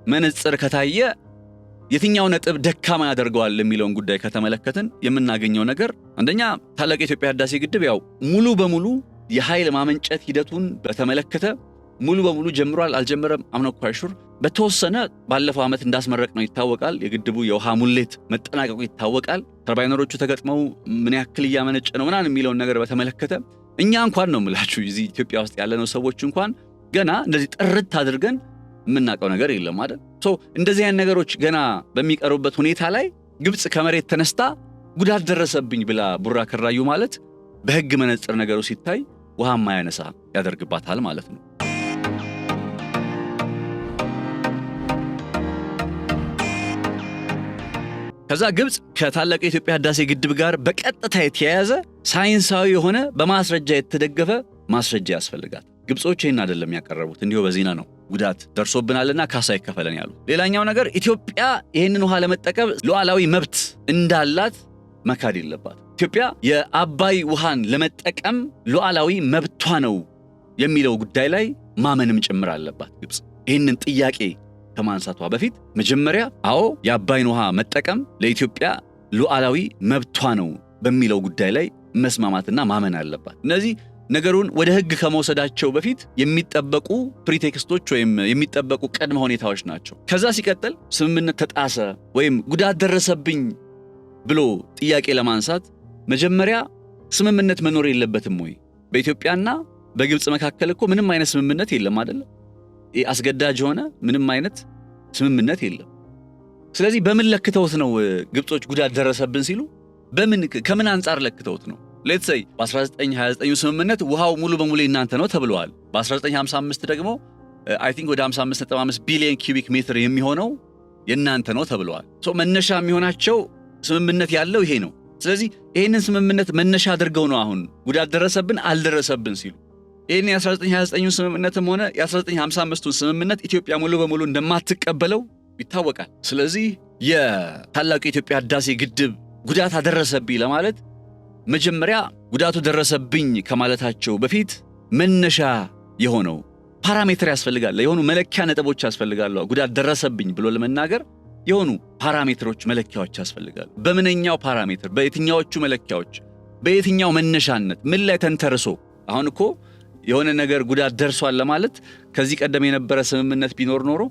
መነጽር ከታየ የትኛው ነጥብ ደካማ ያደርገዋል የሚለውን ጉዳይ ከተመለከትን የምናገኘው ነገር አንደኛ ታላቁ የኢትዮጵያ ህዳሴ ግድብ ያው ሙሉ በሙሉ የኃይል ማመንጨት ሂደቱን በተመለከተ ሙሉ በሙሉ ጀምሯል አልጀመረም አምነኳሹር በተወሰነ ባለፈው ዓመት እንዳስመረቅ ነው ይታወቃል። የግድቡ የውሃ ሙሌት መጠናቀቁ ይታወቃል። ተርባይነሮቹ ተገጥመው ምን ያክል እያመነጨ ነው ምናምን የሚለውን ነገር በተመለከተ እኛ እንኳን ነው የምላችሁ እዚህ ኢትዮጵያ ውስጥ ያለነው ሰዎች እንኳን ገና እንደዚህ ጥርት አድርገን የምናውቀው ነገር የለም አይደል? እንደዚህ አይነት ነገሮች ገና በሚቀሩበት ሁኔታ ላይ ግብጽ ከመሬት ተነስታ ጉዳት ደረሰብኝ ብላ ቡራ ከራዩ ማለት በህግ መነጽር ነገሩ ሲታይ ውሃ ማያነሳ ያደርግባታል ማለት ነው። ከዛ ግብጽ ከታላቁ የኢትዮጵያ ህዳሴ ግድብ ጋር በቀጥታ የተያያዘ ሳይንሳዊ የሆነ በማስረጃ የተደገፈ ማስረጃ ያስፈልጋል። ግብጾች ይህን አይደለም ያቀረቡት፣ እንዲሁ በዜና ነው ጉዳት ደርሶብናልና ካሳ ይከፈለን ያሉ። ሌላኛው ነገር ኢትዮጵያ ይህንን ውሃ ለመጠቀም ሉዓላዊ መብት እንዳላት መካድ የለባት። ኢትዮጵያ የአባይ ውሃን ለመጠቀም ሉዓላዊ መብቷ ነው የሚለው ጉዳይ ላይ ማመንም ጭምር አለባት ግብጽ። ይህንን ጥያቄ ከማንሳቷ በፊት መጀመሪያ አዎ የአባይን ውሃ መጠቀም ለኢትዮጵያ ሉዓላዊ መብቷ ነው በሚለው ጉዳይ ላይ መስማማትና ማመን አለባት። እነዚህ ነገሩን ወደ ህግ ከመውሰዳቸው በፊት የሚጠበቁ ፕሪቴክስቶች ወይም የሚጠበቁ ቅድመ ሁኔታዎች ናቸው። ከዛ ሲቀጥል ስምምነት ተጣሰ ወይም ጉዳት ደረሰብኝ ብሎ ጥያቄ ለማንሳት መጀመሪያ ስምምነት መኖር የለበትም ወይ? በኢትዮጵያና በግብጽ መካከል እኮ ምንም አይነት ስምምነት የለም አይደል? አስገዳጅ ሆነ ምንም አይነት ስምምነት የለም። ስለዚህ በምን ለክተውት ነው ግብጾች ጉዳት ደረሰብን ሲሉ ከምን አንጻር ለክተውት ነው? ሌትስ ሴይ በ1929 ስምምነት ውሃው ሙሉ በሙሉ እናንተ ነው ተብሏል። በ1955 ደግሞ አይ ቲንክ ወደ 55.5 ቢሊዮን ኪዩቢክ ሜትር የሚሆነው የናንተ ነው ተብሏል። መነሻ የሚሆናቸው ስምምነት ያለው ይሄ ነው። ስለዚህ ይሄንን ስምምነት መነሻ አድርገው ነው አሁን ጉዳት ደረሰብን አልደረሰብን ሲሉ ይሄን የ1929 ስምምነትም ሆነ የ1955 ስምምነት ኢትዮጵያ ሙሉ በሙሉ እንደማትቀበለው ይታወቃል። ስለዚህ የታላቁ የኢትዮጵያ ህዳሴ ግድብ ጉዳት አደረሰብኝ ለማለት መጀመሪያ ጉዳቱ ደረሰብኝ ከማለታቸው በፊት መነሻ የሆነው ፓራሜትር ያስፈልጋል። የሆኑ መለኪያ ነጥቦች ያስፈልጋሉ። ጉዳት ደረሰብኝ ብሎ ለመናገር የሆኑ ፓራሜትሮች መለኪያዎች ያስፈልጋሉ። በምንኛው ፓራሜትር፣ በየትኛዎቹ መለኪያዎች፣ በየትኛው መነሻነት ምን ላይ ተንተርሶ? አሁን እኮ የሆነ ነገር ጉዳት ደርሷል ለማለት ከዚህ ቀደም የነበረ ስምምነት ቢኖር ኖሮ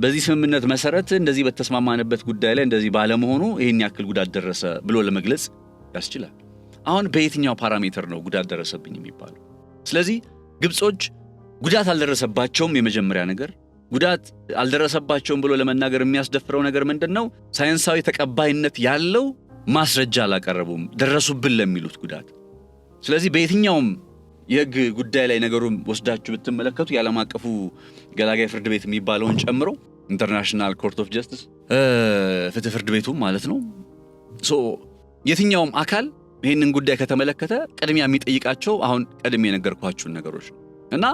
በዚህ ስምምነት መሰረት እንደዚህ በተስማማንበት ጉዳይ ላይ እንደዚህ ባለመሆኑ ይሄን ያክል ጉዳት ደረሰ ብሎ ለመግለጽ ያስችላል። አሁን በየትኛው ፓራሜትር ነው ጉዳት ደረሰብኝ የሚባለው? ስለዚህ ግብጾች ጉዳት አልደረሰባቸውም። የመጀመሪያ ነገር ጉዳት አልደረሰባቸውም ብሎ ለመናገር የሚያስደፍረው ነገር ምንድነው? ሳይንሳዊ ተቀባይነት ያለው ማስረጃ አላቀረቡም ደረሱብን ለሚሉት ጉዳት። ስለዚህ በየትኛውም የህግ ጉዳይ ላይ ነገሩን ወስዳችሁ ብትመለከቱ የዓለም አቀፉ ገላጋይ ፍርድ ቤት የሚባለውን ጨምሮ ኢንተርናሽናል ኮርት ኦፍ ጀስቲስ ፍትህ ፍርድ ቤቱ ማለት ነው። የትኛውም አካል ይህንን ጉዳይ ከተመለከተ ቅድሚያ የሚጠይቃቸው አሁን ቀድሜ የነገርኳችሁን ነገሮች ነው እና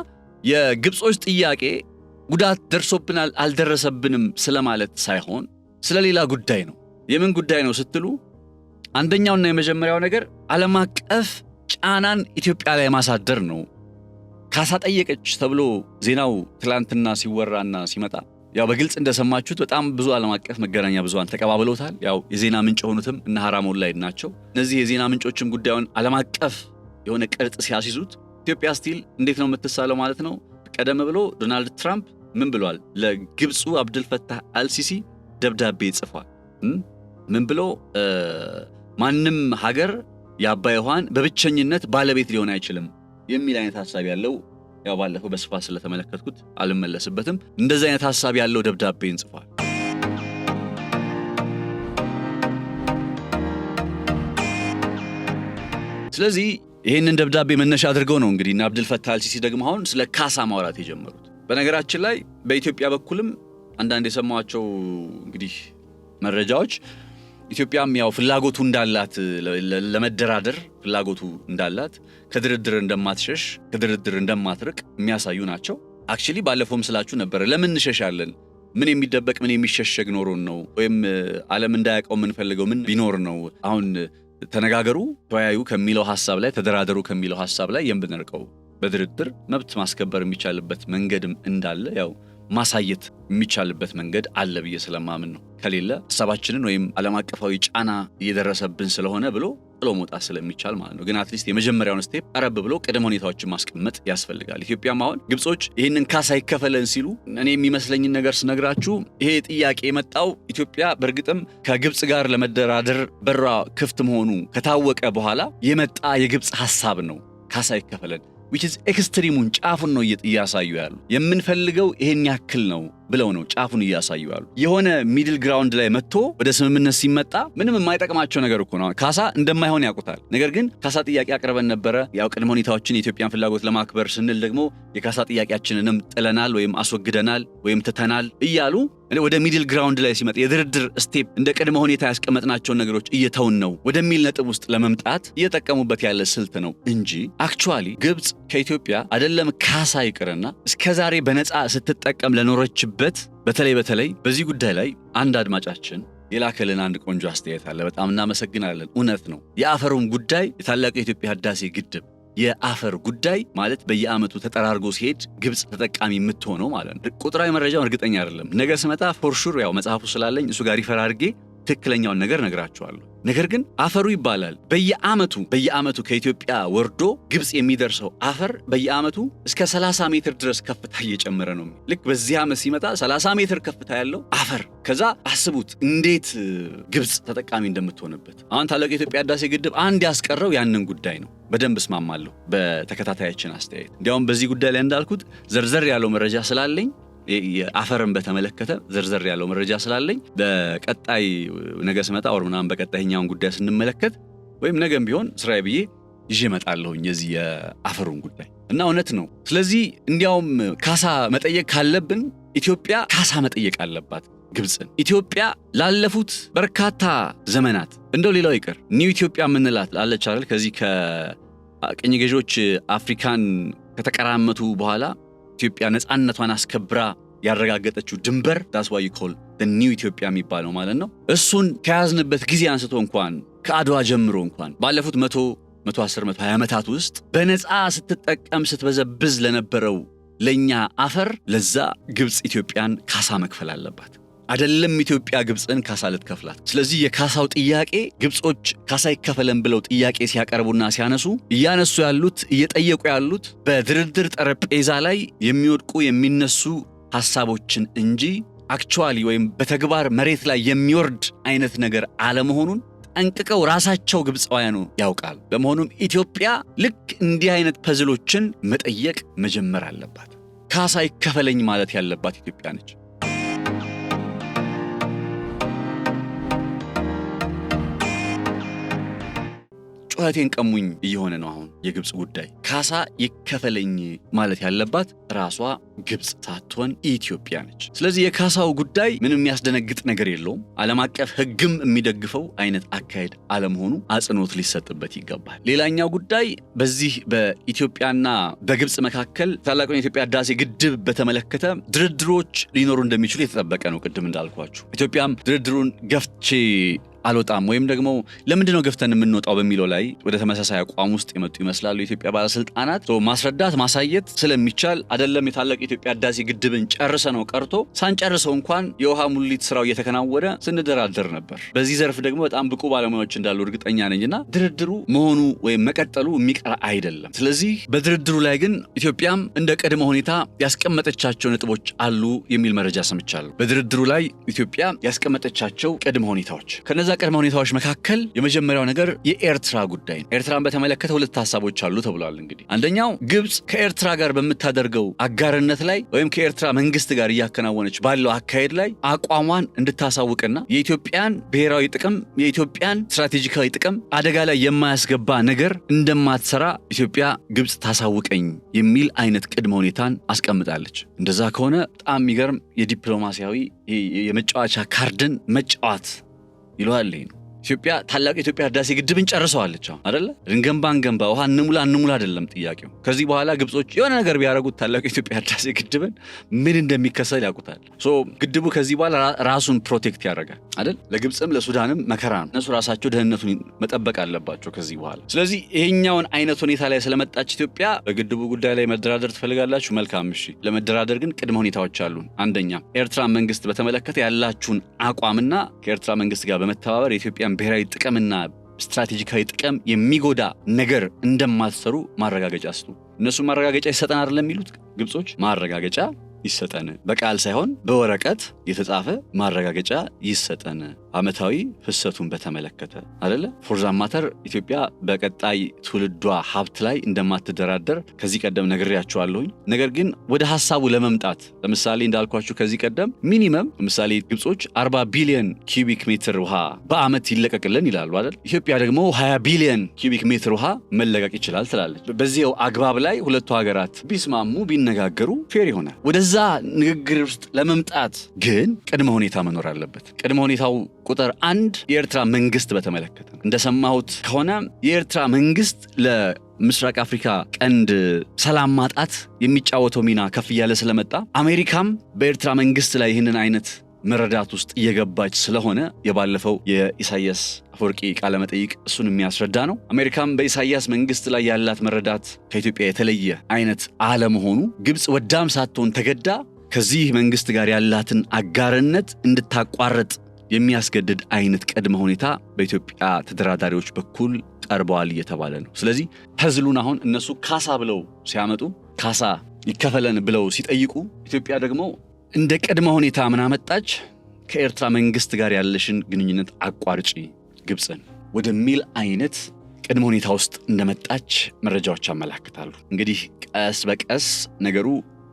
የግብጾች ጥያቄ ጉዳት ደርሶብናል አልደረሰብንም ስለማለት ሳይሆን ስለሌላ ጉዳይ ነው። የምን ጉዳይ ነው ስትሉ አንደኛውና የመጀመሪያው ነገር ዓለም አቀፍ ጫናን ኢትዮጵያ ላይ ማሳደር ነው። ካሳ ጠየቀች ተብሎ ዜናው ትላንትና ሲወራና ሲመጣ ያው በግልጽ እንደሰማችሁት በጣም ብዙ ዓለም አቀፍ መገናኛ ብዙሃን ተቀባብለውታል። ያው የዜና ምንጭ የሆኑትም እነ ሐራሞን ላይ ናቸው። እነዚህ የዜና ምንጮችም ጉዳዩን ዓለም አቀፍ የሆነ ቅርጽ ሲያስይዙት ኢትዮጵያ ስቲል እንዴት ነው የምትሳለው ማለት ነው። ቀደም ብሎ ዶናልድ ትራምፕ ምን ብሏል? ለግብፁ አብዱልፈታህ አልሲሲ ደብዳቤ ጽፏል። ምን ብሎ ማንም ሀገር የአባይ ውሃን በብቸኝነት ባለቤት ሊሆን አይችልም የሚል አይነት ሐሳብ ያለው ያው ባለፈው በስፋት ስለተመለከትኩት አልመለስበትም። እንደዚህ አይነት ሐሳብ ያለው ደብዳቤን ጽፏል። ስለዚህ ይህንን ደብዳቤ መነሻ አድርገው ነው እንግዲህ እና አብዱልፈታህ አልሲሲ ደግሞ አሁን ስለ ካሳ ማውራት የጀመሩት። በነገራችን ላይ በኢትዮጵያ በኩልም አንዳንድ የሰማቸው እንግዲህ መረጃዎች ኢትዮጵያም ያው ፍላጎቱ እንዳላት ለመደራደር ፍላጎቱ እንዳላት ከድርድር እንደማትሸሽ ከድርድር እንደማትርቅ የሚያሳዩ ናቸው። አክቹሊ ባለፈውም ስላችሁ ነበር ለምን እንሸሻለን? ምን የሚደበቅ ምን የሚሸሸግ ኖሮን ነው? ወይም ዓለም እንዳያውቀው የምንፈልገው ምን ቢኖር ነው? አሁን ተነጋገሩ ተወያዩ ከሚለው ሐሳብ ላይ ተደራደሩ ከሚለው ሐሳብ ላይ የምንርቀው በድርድር መብት ማስከበር የሚቻልበት መንገድም እንዳለ ያው ማሳየት የሚቻልበት መንገድ አለ ብዬ ስለማምን ነው። ከሌለ ሐሳባችንን ወይም ዓለም አቀፋዊ ጫና እየደረሰብን ስለሆነ ብሎ ጥሎ መውጣት ስለሚቻል ማለት ነው። ግን አትሊስት የመጀመሪያውን ስቴፕ ቀረብ ብሎ ቅድመ ሁኔታዎችን ማስቀመጥ ያስፈልጋል። ኢትዮጵያም አሁን ግብጾች ይህንን ካሳ ይከፈለን ሲሉ እኔ የሚመስለኝን ነገር ስነግራችሁ ይሄ ጥያቄ የመጣው ኢትዮጵያ በእርግጥም ከግብጽ ጋር ለመደራደር በሯ ክፍት መሆኑ ከታወቀ በኋላ የመጣ የግብጽ ሐሳብ ነው። ካሳ ይከፈለን which is ኤክስትሪሙን ጫፉን ነው እያሳዩ ያሉ። የምንፈልገው ይሄን ያክል ነው ብለው ነው ጫፉን እያሳዩ ያሉ። የሆነ ሚድል ግራውንድ ላይ መጥቶ ወደ ስምምነት ሲመጣ ምንም የማይጠቅማቸው ነገር እኮ ነው። ካሳ እንደማይሆን ያውቁታል። ነገር ግን ካሳ ጥያቄ አቅርበን ነበረ። ያው ቅድመ ሁኔታዎችን የኢትዮጵያን ፍላጎት ለማክበር ስንል ደግሞ የካሳ ጥያቄያችንንም ጥለናል ወይም አስወግደናል ወይም ትተናል እያሉ ወደ ሚድል ግራውንድ ላይ ሲመጣ የድርድር ስቴፕ እንደ ቅድመ ሁኔታ ያስቀመጥናቸውን ነገሮች እየተውን ነው ወደሚል ነጥብ ውስጥ ለመምጣት እየጠቀሙበት ያለ ስልት ነው እንጂ አክቹአሊ ግብጽ ከኢትዮጵያ አይደለም ካሳ ይቅርና እስከዛሬ በነፃ ስትጠቀም ለኖረችበት በተለይ በዚህ ጉዳይ ላይ አንድ አድማጫችን የላከልን አንድ ቆንጆ አስተያየት አለ። በጣም እናመሰግናለን። እውነት ነው። የአፈሩም ጉዳይ የታላቁ የኢትዮጵያ ህዳሴ ግድብ የአፈር ጉዳይ ማለት በየዓመቱ ተጠራርጎ ሲሄድ ግብጽ ተጠቃሚ የምትሆነው ማለት ነው። ቁጥራዊ መረጃው እርግጠኛ አይደለም። ነገ ስመጣ ፎር ሹር ያው መጽሐፉ ስላለኝ እሱ ጋር ሪፈር አድርጌ ትክክለኛውን ነገር ነግራችኋለሁ። ነገር ግን አፈሩ ይባላል በየዓመቱ ከኢትዮጵያ ወርዶ ግብጽ የሚደርሰው አፈር በየዓመቱ እስከ 30 ሜትር ድረስ ከፍታ እየጨመረ ነው። ልክ በዚህ ዓመት ሲመጣ 30 ሜትር ከፍታ ያለው አፈር ከዛ አስቡት እንዴት ግብጽ ተጠቃሚ እንደምትሆንበት። አሁን ታላቁ የኢትዮጵያ ህዳሴ ግድብ አንድ ያስቀረው ያንን ጉዳይ ነው። በደንብ እስማማለሁ በተከታታያችን አስተያየት። እንዲያውም በዚህ ጉዳይ ላይ እንዳልኩት ዘርዘር ያለው መረጃ ስላለኝ የአፈርን በተመለከተ ዘርዘር ያለው መረጃ ስላለኝ በቀጣይ ነገ ስመጣ ወር ምናምን በቀጣይኛውን ጉዳይ ስንመለከት ወይም ነገም ቢሆን ስራዬ ብዬ ይዤ እመጣለሁኝ የዚህ የአፈሩን ጉዳይ እና እውነት ነው። ስለዚህ እንዲያውም ካሳ መጠየቅ ካለብን ኢትዮጵያ ካሳ መጠየቅ አለባት ግብጽን። ኢትዮጵያ ላለፉት በርካታ ዘመናት እንደው ሌላው ይቀር ኒው ኢትዮጵያ የምንላት አለች አይደል? ከዚህ ከቅኝ ገዢዎች አፍሪካን ከተቀራመቱ በኋላ ኢትዮጵያ ነፃነቷን አስከብራ ያረጋገጠችው ድንበር that's why you call the new ኢትዮጵያ የሚባለው ማለት ነው። እሱን ከያዝንበት ጊዜ አንስቶ እንኳን ከአድዋ ጀምሮ እንኳን ባለፉት 110 120 ዓመታት ውስጥ በነፃ ስትጠቀም ስትበዘብዝ ለነበረው ለኛ አፈር ለዛ ግብጽ ኢትዮጵያን ካሳ መክፈል አለባት። አይደለም ኢትዮጵያ ግብጽን ካሳ ልትከፍላት። ስለዚህ የካሳው ጥያቄ ግብጾች ካሳ ይከፈለን ብለው ጥያቄ ሲያቀርቡና ሲያነሱ እየጠየቁ ያሉት በድርድር ጠረጴዛ ላይ የሚወድቁ የሚነሱ ሐሳቦችን እንጂ አክቹአሊ ወይም በተግባር መሬት ላይ የሚወርድ አይነት ነገር አለመሆኑን ጠንቅቀው ራሳቸው ግብጻውያኑ ያውቃል። በመሆኑም ኢትዮጵያ ልክ እንዲህ አይነት ፐዝሎችን መጠየቅ መጀመር አለባት። ካሳ ይከፈለኝ ማለት ያለባት ኢትዮጵያ ነች። ጩኸቴን ቀሙኝ እየሆነ ነው አሁን የግብጽ ጉዳይ። ካሳ ይከፈለኝ ማለት ያለባት ራሷ ግብጽ ሳትሆን ኢትዮጵያ ነች። ስለዚህ የካሳው ጉዳይ ምንም የሚያስደነግጥ ነገር የለውም። ዓለም አቀፍ ሕግም የሚደግፈው አይነት አካሄድ አለመሆኑ አጽንኦት ሊሰጥበት ይገባል። ሌላኛው ጉዳይ በዚህ በኢትዮጵያና በግብጽ መካከል ታላቁን የኢትዮጵያ ህዳሴ ግድብ በተመለከተ ድርድሮች ሊኖሩ እንደሚችሉ የተጠበቀ ነው። ቅድም እንዳልኳችሁ ኢትዮጵያም ድርድሩን ገፍቼ አልወጣም ወይም ደግሞ ለምንድነው ገፍተን የምንወጣው በሚለው ላይ ወደ ተመሳሳይ አቋም ውስጥ የመጡ ይመስላሉ የኢትዮጵያ ባለስልጣናት። ማስረዳት ማሳየት ስለሚቻል አይደለም የታላቁ የኢትዮጵያ ህዳሴ ግድብን ጨርሰነው ቀርቶ ሳንጨርሰው እንኳን የውሃ ሙሊት ስራው እየተከናወነ ስንደራደር ነበር። በዚህ ዘርፍ ደግሞ በጣም ብቁ ባለሙያዎች እንዳሉ እርግጠኛ ነኝና ድርድሩ መሆኑ ወይም መቀጠሉ የሚቀር አይደለም። ስለዚህ በድርድሩ ላይ ግን ኢትዮጵያም እንደ ቅድመ ሁኔታ ያስቀመጠቻቸው ነጥቦች አሉ የሚል መረጃ ሰምቻለሁ። በድርድሩ ላይ ኢትዮጵያ ያስቀመጠቻቸው ቅድመ ሁኔታዎች ከነዛ ቅድመ ሁኔታዎች መካከል የመጀመሪያው ነገር የኤርትራ ጉዳይ ነው። ኤርትራን በተመለከተ ሁለት ሐሳቦች አሉ ተብሏል። እንግዲህ አንደኛው ግብጽ ከኤርትራ ጋር በምታደርገው አጋርነት ላይ ወይም ከኤርትራ መንግስት ጋር እያከናወነች ባለው አካሄድ ላይ አቋሟን እንድታሳውቅና የኢትዮጵያን ብሔራዊ ጥቅም የኢትዮጵያን ስትራቴጂካዊ ጥቅም አደጋ ላይ የማያስገባ ነገር እንደማትሰራ ኢትዮጵያ ግብጽ ታሳውቀኝ የሚል አይነት ቅድመ ሁኔታን አስቀምጣለች። እንደዛ ከሆነ በጣም የሚገርም የዲፕሎማሲያዊ የመጫወቻ ካርድን መጫወት ይሏል ነው። ኢትዮጵያ ታላቁ የኢትዮጵያ ህዳሴ ግድብን ጨርሰዋለች አይደለ? እንገንባ ውሃ እንሙላ አይደለም ጥያቄው። ከዚህ በኋላ ግብጾች የሆነ ነገር ቢያደርጉት ታላቁ የኢትዮጵያ ህዳሴ ግድብን ምን እንደሚከሰል ያውቁታል። ግድቡ ከዚህ በኋላ ራሱን ፕሮቴክት ያደርጋል አይደል? ለግብጽም ለሱዳንም መከራ ነው። እነሱ ራሳቸው ደህንነቱን መጠበቅ አለባቸው ከዚህ በኋላ። ስለዚህ ይሄኛውን አይነት ሁኔታ ላይ ስለመጣች ኢትዮጵያ በግድቡ ጉዳይ ላይ መደራደር ትፈልጋላችሁ? መልካም እሺ። ለመደራደር ግን ቅድመ ሁኔታዎች አሉ። አንደኛ ኤርትራ መንግስት በተመለከተ ያላችሁን አቋምና ከኤርትራ መንግስት ጋር በመተባበር የኢትዮጵያ ብሔራዊ ጥቅምና ስትራቴጂካዊ ጥቅም የሚጎዳ ነገር እንደማትሰሩ ማረጋገጫ ስጡ። እነሱ ማረጋገጫ ይሰጠን አይደለም የሚሉት ግብጾች፣ ማረጋገጫ ይሰጠን፣ በቃል ሳይሆን በወረቀት የተጻፈ ማረጋገጫ ይሰጠን ዓመታዊ ፍሰቱን በተመለከተ አይደለ? ፎርዛን ማተር ኢትዮጵያ በቀጣይ ትውልዷ ሀብት ላይ እንደማትደራደር ከዚህ ቀደም ነግሬያቸዋለሁኝ። ነገር ግን ወደ ሐሳቡ ለመምጣት ለምሳሌ እንዳልኳችሁ ከዚህ ቀደም ሚኒመም ለምሳሌ ግብጾች 40 ቢሊዮን ኪዩቢክ ሜትር ውሃ በአመት ይለቀቅልን ይላሉ አይደል? ኢትዮጵያ ደግሞ 20 ቢሊዮን ኪዩቢክ ሜትር ውሃ መለቀቅ ይችላል ትላለች። በዚያው አግባብ ላይ ሁለቱ ሀገራት ቢስማሙ ቢነጋገሩ ፌር ይሆናል። ወደዛ ንግግር ውስጥ ለመምጣት ግን ቅድመ ሁኔታ መኖር አለበት። ቅድመ ሁኔታው ቁጥር 1 የኤርትራ መንግስት በተመለከተ እንደሰማሁት ከሆነ የኤርትራ መንግስት ለምስራቅ አፍሪካ ቀንድ ሰላም ማጣት የሚጫወተው ሚና ከፍ እያለ ስለመጣ አሜሪካም በኤርትራ መንግስት ላይ ይህንን አይነት መረዳት ውስጥ እየገባች ስለሆነ የባለፈው የኢሳያስ አፈወርቂ ቃለ መጠይቅ እሱን የሚያስረዳ ነው። አሜሪካም በኢሳያስ መንግስት ላይ ያላት መረዳት ከኢትዮጵያ የተለየ አይነት አለመሆኑ ግብጽ ወዳም ሳትሆን ተገዳ ከዚህ መንግስት ጋር ያላትን አጋርነት እንድታቋርጥ የሚያስገድድ አይነት ቅድመ ሁኔታ በኢትዮጵያ ተደራዳሪዎች በኩል ቀርበዋል እየተባለ ነው። ስለዚህ ፐዝሉን አሁን እነሱ ካሳ ብለው ሲያመጡ ካሳ ይከፈለን ብለው ሲጠይቁ ኢትዮጵያ ደግሞ እንደ ቅድመ ሁኔታ ምን አመጣች? ከኤርትራ መንግስት ጋር ያለሽን ግንኙነት አቋርጪ ግብጽን ወደሚል አይነት ቅድመ ሁኔታ ውስጥ እንደመጣች መረጃዎች ያመለክታሉ። እንግዲህ ቀስ በቀስ ነገሩ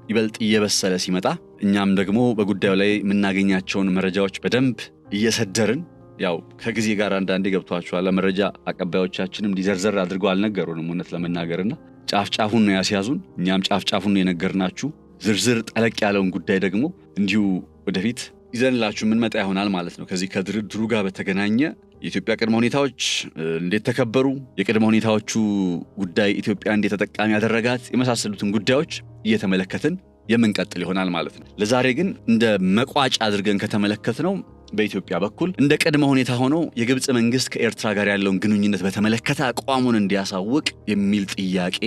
ይበልጥ እየበሰለ ሲመጣ እኛም ደግሞ በጉዳዩ ላይ የምናገኛቸውን መረጃዎች በደንብ እየሰደርን ያው ከጊዜ ጋር አንዳንዴ ገብቷቸዋል። መረጃ አቀባዮቻችንም ሊዘርዘር አድርገው አልነገሩንም እውነት ለመናገርና ጫፍጫፉን ነው ያስያዙን። እኛም ጫፍጫፉን ነው የነገርናችሁ። ዝርዝር ጠለቅ ያለውን ጉዳይ ደግሞ እንዲሁ ወደፊት ይዘንላችሁ የምንመጣ ይሆናል ማለት ነው። ከዚህ ከድርድሩ ጋር በተገናኘ የኢትዮጵያ ቅድመ ሁኔታዎች እንዴት ተከበሩ፣ የቅድመ ሁኔታዎቹ ጉዳይ ኢትዮጵያ እንዴት ተጠቃሚ ያደረጋት የመሳሰሉትን ጉዳዮች እየተመለከትን የምንቀጥል ይሆናል ማለት ነው። ለዛሬ ግን እንደ መቋጫ አድርገን ከተመለከትነው በኢትዮጵያ በኩል እንደ ቅድመ ሁኔታ ሆኖ የግብጽ መንግስት ከኤርትራ ጋር ያለውን ግንኙነት በተመለከተ አቋሙን እንዲያሳውቅ የሚል ጥያቄ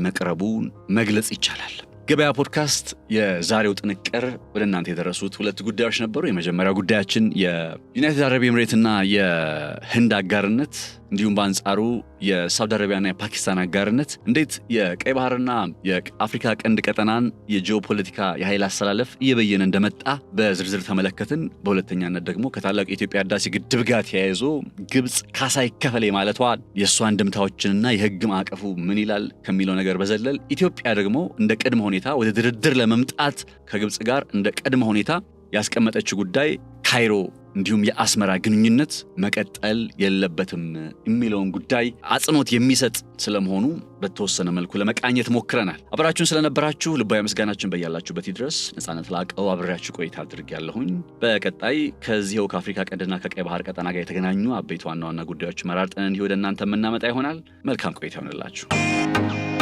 መቅረቡን መግለጽ ይቻላል። ገበያ ፖድካስት የዛሬው ጥንቅር ወደ እናንተ የደረሱት ሁለት ጉዳዮች ነበሩ። የመጀመሪያው ጉዳያችን የዩናይትድ አረብ ኤምሬትና የህንድ አጋርነት እንዲሁም በአንጻሩ የሳውዲ አረቢያና የፓኪስታን አጋርነት እንዴት የቀይ ባህርና የአፍሪካ ቀንድ ቀጠናን የጂኦፖለቲካ የኃይል አሰላለፍ እየበየነ እንደመጣ በዝርዝር ተመለከትን። በሁለተኛነት ደግሞ ከታላቁ የኢትዮጵያ ህዳሴ ግድብ ጋር ተያይዞ ግብጽ ካሳ ይከፈል ማለቷ የእሷ አንድምታዎችንና የህግ ማዕቀፉ ምን ይላል ከሚለው ነገር በዘለል ኢትዮጵያ ደግሞ እንደ ቅድመ ሁኔታ ወደ ድርድር ለመምጣት ከግብጽ ጋር እንደ ቅድመ ሁኔታ ያስቀመጠችው ጉዳይ ካይሮ እንዲሁም የአስመራ ግንኙነት መቀጠል የለበትም የሚለውን ጉዳይ አጽንኦት የሚሰጥ ስለመሆኑ በተወሰነ መልኩ ለመቃኘት ሞክረናል። አብራችሁን ስለነበራችሁ ልባዊ ምስጋናችን በያላችሁበት ይድረስ። ነጻነት ላቀው አብሬያችሁ ቆይታ አድርጌያለሁኝ። በቀጣይ ከዚህው ከአፍሪካ ቀንድና ከቀይ ባህር ቀጠና ጋር የተገናኙ አበይት ዋና ዋና ጉዳዮች መራርጠን እንዲህ ወደ እናንተ የምናመጣ ይሆናል። መልካም ቆይታ ይሆንላችሁ።